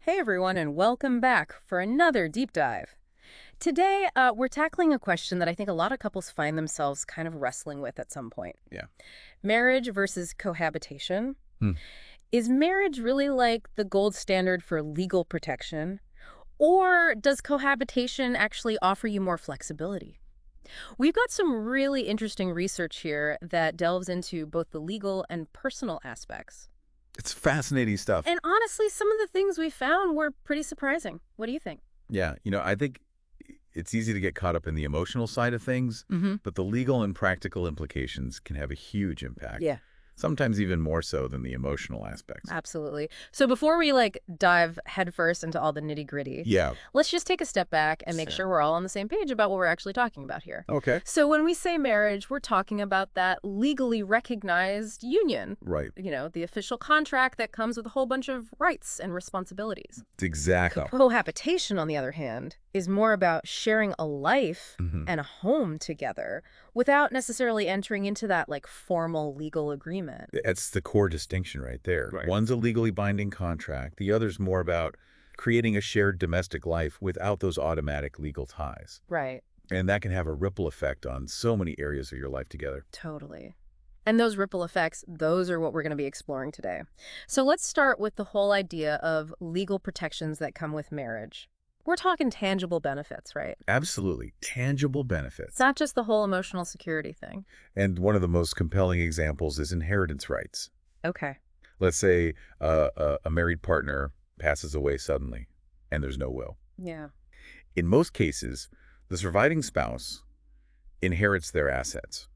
Hey everyone, and welcome back for another deep dive. Today, we're tackling a question that I think a lot of couples find themselves kind of wrestling with at some point. Yeah. Marriage versus cohabitation. Hmm. Is marriage really like the gold standard for legal protection? Or does cohabitation actually offer you more flexibility? We've got some really interesting research here that delves into both the legal and personal aspects. It's fascinating stuff. And honestly, some of the things we found were pretty surprising. What do you think? Yeah, I think it's easy to get caught up in the emotional side of things, Mm-hmm. but the legal and practical implications can have a huge impact, Yeah. sometimes even more so than the emotional aspects. Absolutely. So before we dive headfirst into all the nitty-gritty, Yeah. let's just take a step back and make Sure. sure we're all on the same page about what we're actually talking about here. Okay. So when we say marriage, we're talking about that legally recognized union. Right. The official contract that comes with a whole bunch of rights and responsibilities. Exactly. Cohabitation, on the other hand, is more about sharing a life Mhm. and a home together without necessarily entering into that formal legal agreement. That's the core distinction right there. Right. One's a legally binding contract. The other's more about creating a shared domestic life without those automatic legal ties. Right. And that can have a ripple effect on so many areas of your life together. Totally. And those ripple effects, those are what we're going to be exploring today. So let's start with the whole idea of legal protections that come with marriage. We're talking tangible benefits, right? Absolutely. Tangible It's benefits. not just the whole emotional security thing. And one of the most compelling examples is inheritance rights. Okay. Let's say a married partner passes away suddenly and there's no will. Yeah. In most cases, the surviving spouse inherits their assets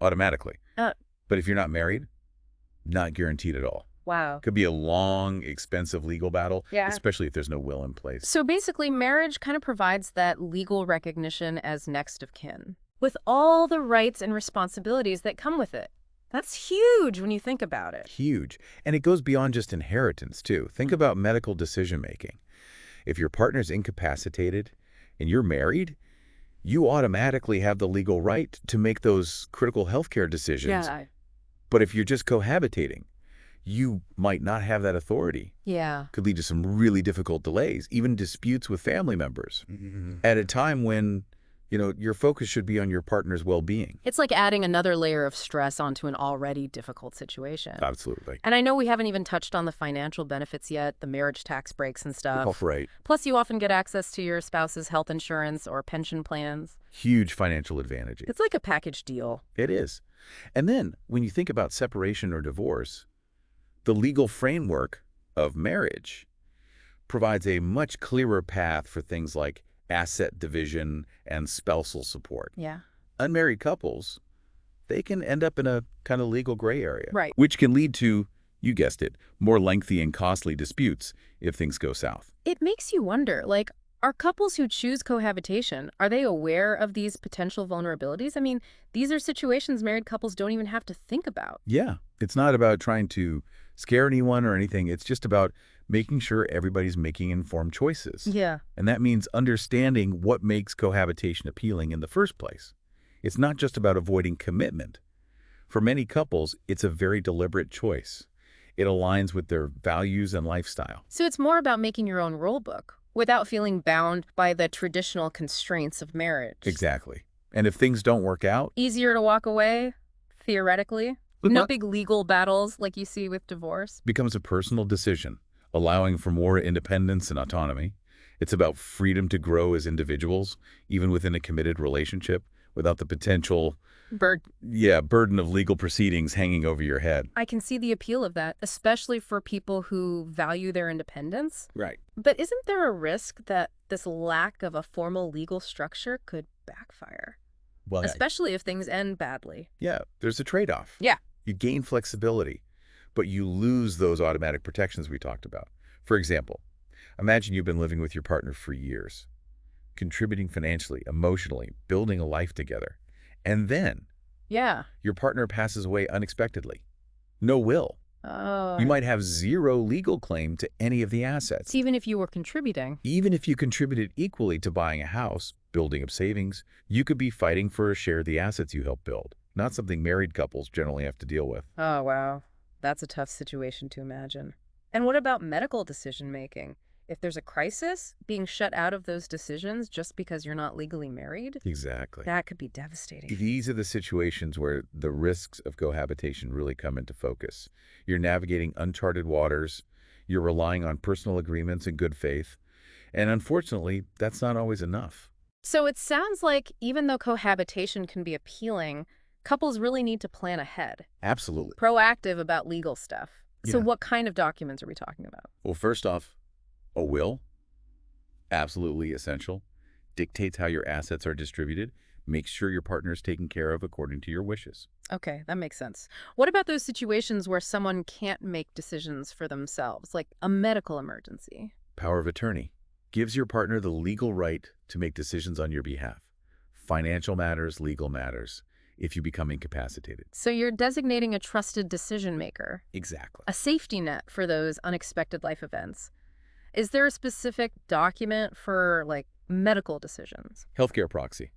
automatically. Uh, But if you're not married, not guaranteed at all. wow. Could be a long, expensive legal battle, Yeah. especially if there's no will in place. So basically, marriage kind of provides that legal recognition as next of kin, with all the rights and responsibilities that come with it. That's huge when you think about it. Huge. And it goes beyond just inheritance, too. Think about medical decision-making. If your partner's incapacitated and you're married, you automatically have the legal right to make those critical healthcare decisions. Yeah. But if you're just cohabitating, you might not have that authority. Yeah. Could lead to some really difficult delays, even disputes with family members at a time when, your focus should be on your partner's well-being. It's like adding another layer of stress onto an already difficult situation. Absolutely. And I know we haven't even touched on the financial benefits yet, the marriage tax breaks and stuff. Right. Plus, you often get access to your spouse's health insurance or pension plans. Huge financial advantages. It's like a package deal. It is. And then when you think about separation or divorce, the legal framework of marriage provides a much clearer path for things like asset division and spousal support. Yeah. Unmarried couples, they can end up in a kind of legal gray area, Right. which can lead to, you guessed it, more lengthy and costly disputes if things go south. It makes you wonder, are couples who choose cohabitation, are they aware of these potential vulnerabilities? I mean, these are situations married couples don't even have to think about. Yeah, it's not about trying to scare anyone or anything. It's just about making sure everybody's making informed choices. Yeah. And that means understanding what makes cohabitation appealing in the first place. It's not just about avoiding commitment. For many couples, it's a very deliberate choice. It aligns with their values and lifestyle. So it's more about making your own rule book without feeling bound by the traditional constraints of marriage. Exactly. And if things don't work out, Easier to walk away, theoretically. But No not- big legal battles like you see with divorce. becomes a personal decision, allowing for more independence and autonomy. It's about freedom to grow as individuals, even within a committed relationship, without the potential, burden of legal proceedings hanging over your head. I can see the appeal of that, especially for people who value their independence. Right. But isn't there a risk that this lack of a formal legal structure could backfire? Well, Especially if things end badly. yeah, there's a trade-off. Yeah. You gain flexibility, but you lose those automatic protections we talked about. For example, imagine you've been living with your partner for years, contributing financially, emotionally, building a life together. And then Yeah. your partner passes away unexpectedly. No will. Oh. You might have zero legal claim to any of the assets. Even if you were contributing. Even if you contributed equally to buying a house, building up savings, you could be fighting for a share of the assets you helped build. Not something married couples generally have to deal with. Oh, wow. That's a tough situation to imagine. And what about medical decision-making? If there's a crisis, being shut out of those decisions just because you're not legally married, Exactly. that could be devastating. These are the situations where the risks of cohabitation really come into focus. You're navigating uncharted waters, you're relying on personal agreements and good faith, and unfortunately, that's not always enough. So it sounds like even though cohabitation can be appealing, couples really need to plan ahead, Absolutely. proactive about legal stuff. So Yeah. what kind of documents are we talking about? Well, first off, a will, absolutely essential, dictates how your assets are distributed, makes sure your partner is taken care of according to your wishes. Okay, that makes sense. What about those situations where someone can't make decisions for themselves, like a medical emergency? Power of attorney gives your partner the legal right to make decisions on your behalf. Financial matters, legal matters, if you become incapacitated. So you're designating a trusted decision maker, Exactly. a safety net for those unexpected life events. Is there a specific document for, like, medical decisions? Healthcare proxy.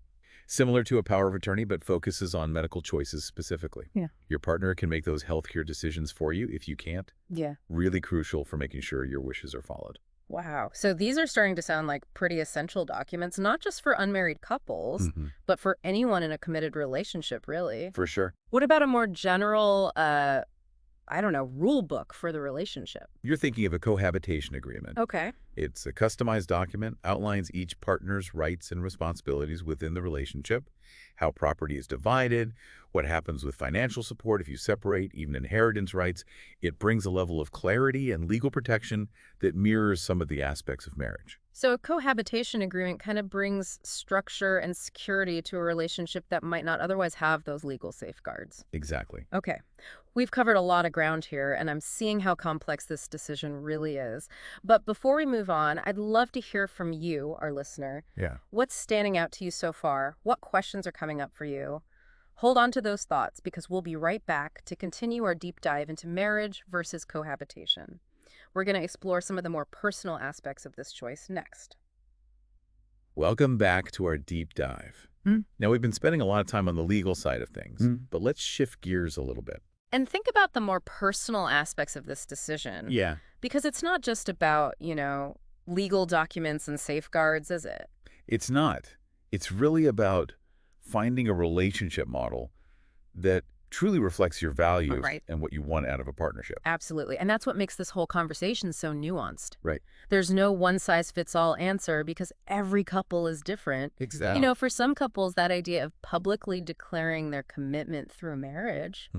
Similar to a power of attorney, but focuses on medical choices specifically. Yeah. Your partner can make those healthcare decisions for you if you can't. Yeah. Really crucial for making sure your wishes are followed. Wow. So these are starting to sound like pretty essential documents, not just for unmarried couples, but for anyone in a committed relationship, really. For sure. What about a more general, I don't know, rule book for the relationship? You're thinking of a cohabitation agreement. Okay. It's a customized document, outlines each partner's rights and responsibilities within the relationship, how property is divided, what happens with financial support if you separate, even inheritance rights. It brings a level of clarity and legal protection that mirrors some of the aspects of marriage. So a cohabitation agreement kind of brings structure and security to a relationship that might not otherwise have those legal safeguards. Exactly. Okay. We've covered a lot of ground here, and I'm seeing how complex this decision really is. But before we move on, I'd love to hear from you, our listener. Yeah. What's standing out to you so far? What questions are coming up for you? Hold on to those thoughts because we'll be right back to continue our deep dive into marriage versus cohabitation. We're going to explore some of the more personal aspects of this choice next. Welcome back to our deep dive. Now, we've been spending a lot of time on the legal side of things, but let's shift gears a little bit. And think about the more personal aspects of this decision. Yeah. Because it's not just about, legal documents and safeguards, is it? It's not. It's really about finding a relationship model that truly reflects your values Right. and what you want out of a partnership. Absolutely. And that's what makes this whole conversation so nuanced. Right. There's no one-size-fits-all answer because every couple is different. Exactly. For some couples, that idea of publicly declaring their commitment through marriage,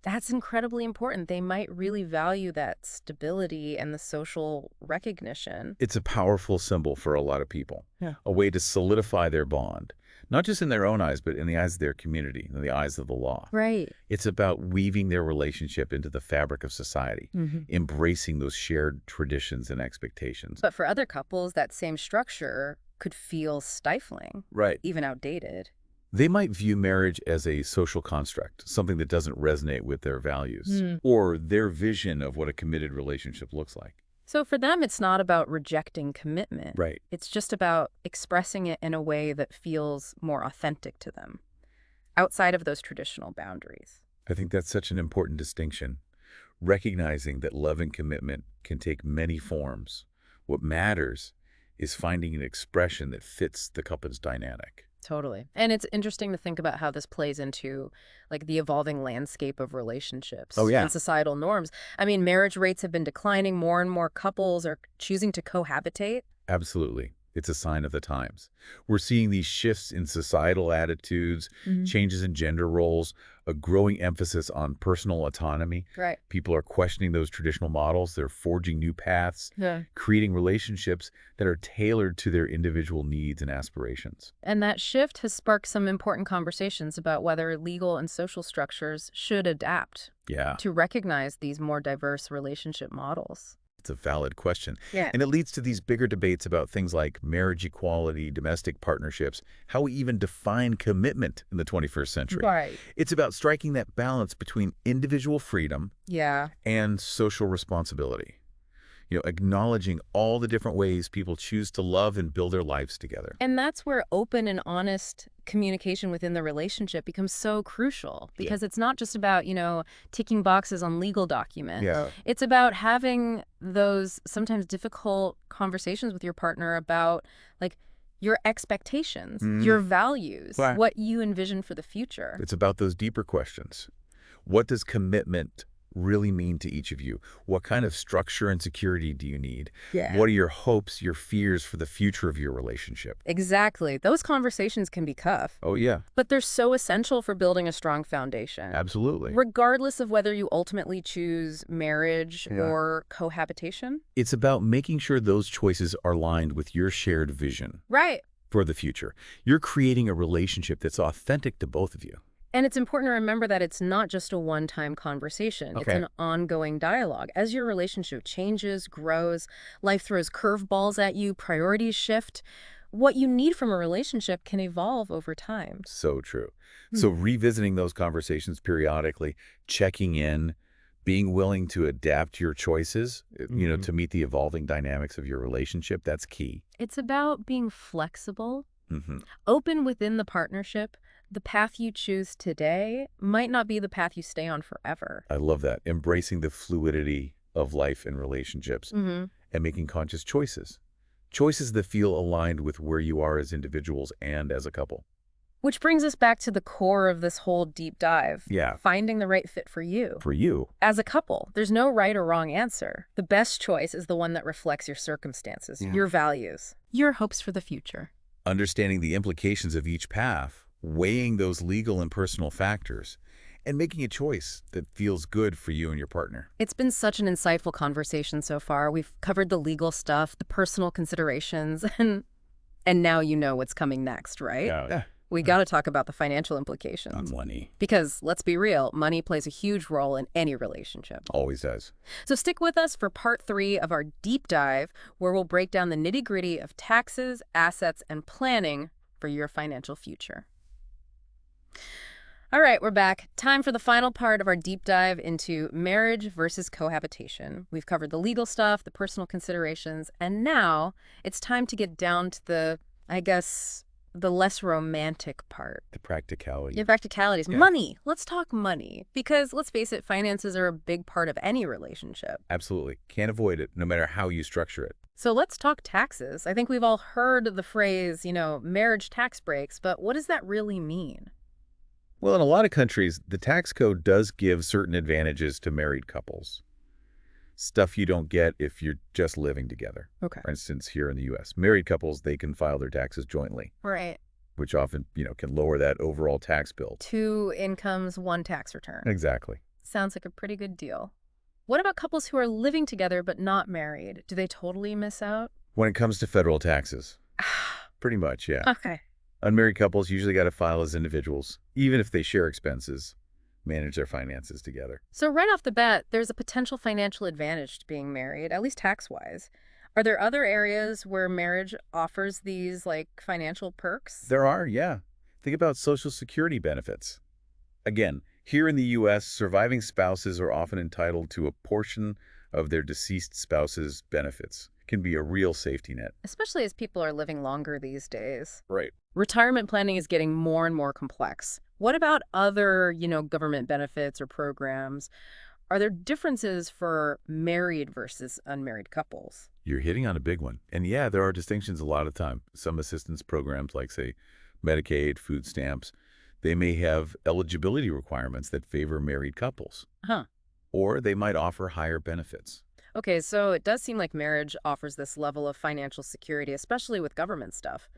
that's incredibly important. They might really value that stability and the social recognition. It's a powerful symbol for a lot of people. Yeah. A way to solidify their bond, not just in their own eyes, but in the eyes of their community, in the eyes of the law. Right. It's about weaving their relationship into the fabric of society, embracing those shared traditions and expectations. But for other couples, that same structure could feel stifling, Right. even outdated. They might view marriage as a social construct, something that doesn't resonate with their values or their vision of what a committed relationship looks like. So for them, it's not about rejecting commitment. Right. It's just about expressing it in a way that feels more authentic to them, outside of those traditional boundaries. I think that's such an important distinction, recognizing that love and commitment can take many forms. What matters is finding an expression that fits the couple's dynamic. Totally. And it's interesting to think about how this plays into, like, the evolving landscape of relationships and societal norms. I mean, marriage rates have been declining. More and more couples are choosing to cohabitate. Absolutely. It's a sign of the times. We're seeing these shifts in societal attitudes, changes in gender roles, a growing emphasis on personal autonomy. Right. People are questioning those traditional models. They're forging new paths, creating relationships that are tailored to their individual needs and aspirations. And that shift has sparked some important conversations about whether legal and social structures should adapt to recognize these more diverse relationship models. It's a valid question. Yeah. And it leads to these bigger debates about things like marriage equality, domestic partnerships, how we even define commitment in the 21st century. Right. It's about striking that balance between individual freedom Yeah. and social responsibility. Acknowledging all the different ways people choose to love and build their lives together. And that's where open and honest communication within the relationship becomes so crucial Yeah. because it's not just about, ticking boxes on legal documents. Yeah. It's about having those sometimes difficult conversations with your partner about like your expectations, your values, Right. what you envision for the future. It's about those deeper questions. What does commitment really mean to each of you? What kind of structure and security do you need? Yeah. What are your hopes, your fears for the future of your relationship? Exactly. Those conversations can be tough, Oh, yeah, but they're so essential for building a strong foundation. absolutely. Regardless of whether you ultimately choose marriage Yeah. or cohabitation. It's about making sure those choices are aligned with your shared vision Right. for the future. You're creating a relationship that's authentic to both of you. And it's important to remember that it's not just a one-time conversation. It's Okay. an ongoing dialogue. As your relationship changes, grows, life throws curveballs at you, priorities shift, what you need from a relationship can evolve over time. So true. So revisiting those conversations periodically, checking in, being willing to adapt your choices, to meet the evolving dynamics of your relationship, that's key. It's about being flexible, Hmm. open within the partnership. The path you choose today might not be the path you stay on forever. I love that. Embracing the fluidity of life and relationships and making conscious choices. Choices that feel aligned with where you are as individuals and as a couple. Which brings us back to the core of this whole deep dive. Yeah. Finding the right fit for you. For you. As a couple, there's no right or wrong answer. The best choice is the one that reflects your circumstances, your values, your hopes for the future. Understanding the implications of each path, weighing those legal and personal factors, and making a choice that feels good for you and your partner. It's been such an insightful conversation so far. We've covered the legal stuff, the personal considerations, and now you know what's coming next, right? Yeah. We got to talk about the financial implications. Money. Because, let's be real, money plays a huge role in any relationship. Always does. So stick with us for part 3 of our deep dive, where we'll break down the nitty-gritty of taxes, assets, and planning for your financial future. All right, we're back. Time for the final part of our deep dive into marriage versus cohabitation. We've covered the legal stuff, the personal considerations, and now it's time to get down to the less romantic part. The practicality. Your practicalities. Yeah. Money. Let's talk money. Because let's face it, finances are a big part of any relationship. Absolutely. Can't avoid it, no matter how you structure it. So let's talk taxes. I think we've all heard the phrase, marriage tax breaks, but what does that really mean? Well, in a lot of countries, the tax code does give certain advantages to married couples. Stuff you don't get if you're just living together. Okay. For instance, here in the U.S., married couples, they can file their taxes jointly, Right. which often, can lower that overall tax bill. 2 incomes, 1 tax return. Exactly. Sounds like a pretty good deal. What about couples who are living together but not married? Do they totally miss out? When it comes to federal taxes, pretty much, yeah. Okay. Unmarried couples usually got to file as individuals, even if they share expenses, manage their finances together. So right off the bat, there's a potential financial advantage to being married, at least tax-wise. Are there other areas where marriage offers these, financial perks? There are, yeah. Think about Social Security benefits. Again, here in the U.S., surviving spouses are often entitled to a portion of their deceased spouse's benefits. It can be a real safety net. Especially as people are living longer these days. Right. Retirement planning is getting more and more complex. What about other, government benefits or programs? Are there differences for married versus unmarried couples? You're hitting on a big one. And yeah, there are distinctions a lot of time. Some assistance programs like, say, Medicaid, food stamps, they may have eligibility requirements that favor married couples. Huh. Or they might offer higher benefits. Okay, so it does seem like marriage offers this level of financial security, especially with government stuff.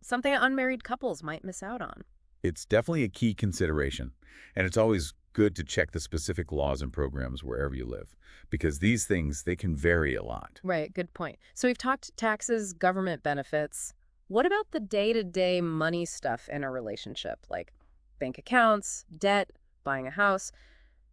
Something unmarried couples might miss out on. It's definitely a key consideration, and it's always good to check the specific laws and programs wherever you live, because these things, they can vary a lot. Right, good point. So we've talked taxes, government benefits. What about the day-to-day money stuff in a relationship, like bank accounts, debt, buying a house?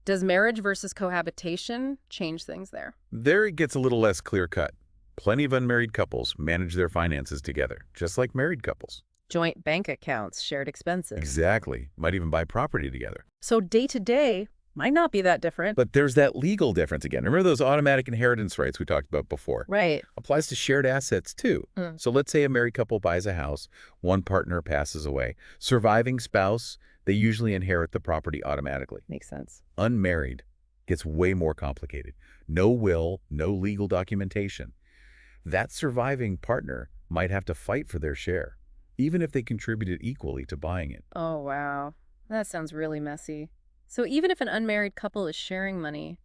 Does marriage versus cohabitation change things there? There it gets a little less clear-cut. Plenty of unmarried couples manage their finances together, just like married couples. Joint bank accounts, shared expenses. Exactly. Might even buy property together. So day to day, Might not be that different. But there's that legal difference again. Remember those automatic inheritance rights we talked about before? Right. Applies to shared assets too. Mm. So let's say a married couple buys a house, one partner passes away. Surviving spouse, they usually inherit the property automatically. Makes sense. Unmarried gets way more complicated. No will, no legal documentation. That surviving partner might have to fight for their share, even if they contributed equally to buying it. Oh, wow. That sounds really messy. So even if an unmarried couple is sharing money,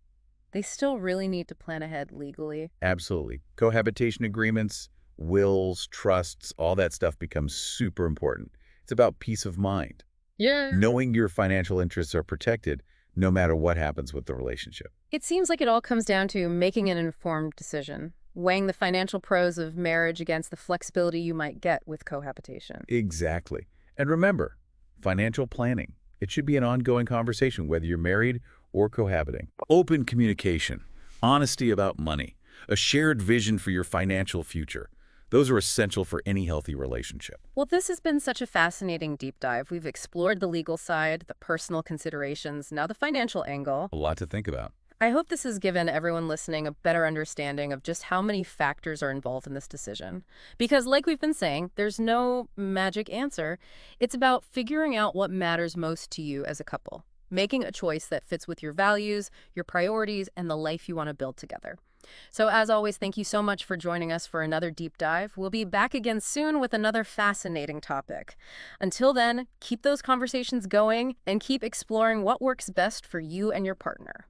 they still really need to plan ahead legally. Absolutely. Cohabitation agreements, wills, trusts, all that stuff becomes super important. It's about peace of mind. Yeah. Knowing your financial interests are protected no matter what happens with the relationship. It seems like it all comes down to making an informed decision, weighing the financial pros of marriage against the flexibility you might get with cohabitation. Exactly. And remember, financial planning. It should be an ongoing conversation, whether you're married or cohabiting. Open communication, honesty about money, a shared vision for your financial future. Those are essential for any healthy relationship. Well, this has been such a fascinating deep dive. We've explored the legal side, the personal considerations, now the financial angle. A lot to think about. I hope this has given everyone listening a better understanding of just how many factors are involved in this decision. Because like we've been saying, there's no magic answer. It's about figuring out what matters most to you as a couple, making a choice that fits with your values, your priorities, and the life you want to build together. So as always, thank you so much for joining us for another deep dive. We'll be back again soon with another fascinating topic. Until then, keep those conversations going and keep exploring what works best for you and your partner.